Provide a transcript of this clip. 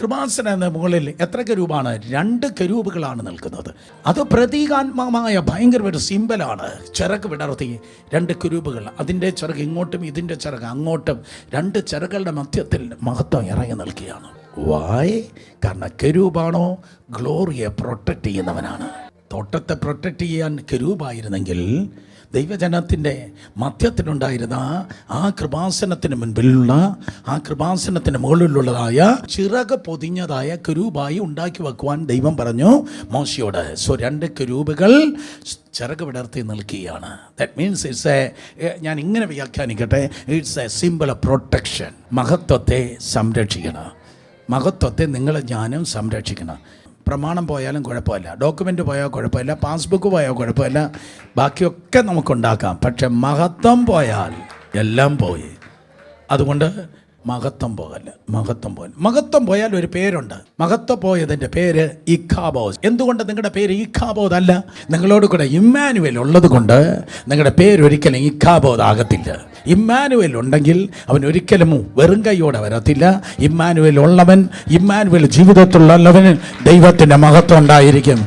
കൃപാസന മുകളിൽ എത്ര കരൂപാണ്? 2 കരൂപുകളാണ് നിൽക്കുന്നത്. അത് പ്രതീകാത്മകമായ ഭയങ്കര ഒരു സിമ്പലാണ്. ചിറക് വിടർത്തി 2 കരൂപുകൾ, അതിൻ്റെ ചിറക് ഇങ്ങോട്ടും ഇതിൻ്റെ ചിറക് അങ്ങോട്ടും, 2 ചിറകുകളുടെ മധ്യത്തിൽ മഹത്വം ഇറങ്ങി നിൽക്കുകയാണ്. വായ്, കാരണം കരൂപാണോ ഗ്ലോറിയെ പ്രൊട്ടക്റ്റ് ചെയ്യുന്നവനാണ്. തോട്ടത്തെ പ്രൊട്ടക്റ്റ് ചെയ്യാൻ കരൂപായിരുന്നെങ്കിൽ ദൈവജനത്തിൻ്റെ മധ്യത്തിലുണ്ടായിരുന്ന ആ കൃപാസനത്തിന് മുൻപിലുള്ള ആ കൃപാസനത്തിന് മുകളിലുള്ളതായ ചിറക് പൊതിഞ്ഞതായ കരൂപായി ഉണ്ടാക്കി വെക്കുവാൻ ദൈവം പറഞ്ഞു മോശയോട്. സോ 2 കരൂപുകൾ ചിറക് വിടർത്തി നിൽക്കുകയാണ്. ദാറ്റ് മീൻസ് ഇറ്റ്സ് ഞാൻ ഇങ്ങനെ വ്യാഖ്യാനിക്കട്ടെ, it's a simple of protection. മഹത്വത്തെ സംരക്ഷിക്കണം. മഹത്വത്തെ നിങ്ങൾ ഞാനും സംരക്ഷിക്കണം. പ്രമാണം പോയാലും കുഴപ്പമില്ല, ഡോക്യുമെൻ്റ് പോയാൽ കുഴപ്പമില്ല, പാസ്ബുക്ക് പോയാൽ കുഴപ്പമില്ല, ബാക്കിയൊക്കെ നമുക്കുണ്ടാക്കാം. പക്ഷെ മഹത്വം പോയാൽ എല്ലാം പോയി. അതുകൊണ്ട് മഹത്വം പോകല്ല, മഹത്വം പോയാൽ ഒരു പേരുണ്ട്. മഹത്വം പോയതിൻ്റെ പേര് ഇഖാബോദ്. എന്തുകൊണ്ട് നിങ്ങളുടെ പേര് ഇഖാബോദ് അല്ല? നിങ്ങളോട് കൂടെ ഇമ്മാനുവേൽ ഉള്ളത് കൊണ്ട് നിങ്ങളുടെ പേര് ഒരിക്കലും ഇഖാബോദ് ആകത്തില്ല. ഇമ്മാനുവേൽ ഉണ്ടെങ്കിൽ അവൻ ഒരിക്കലും വെറും കൈയോടെ വരത്തില്ല. ഇമ്മാനുവേൽ ഉള്ളവൻ, ഇമ്മാനുവേൽ ജീവിതത്തിലുള്ളവന് ദൈവത്തിൻ്റെ മഹത്വം ഉണ്ടായിരിക്കും.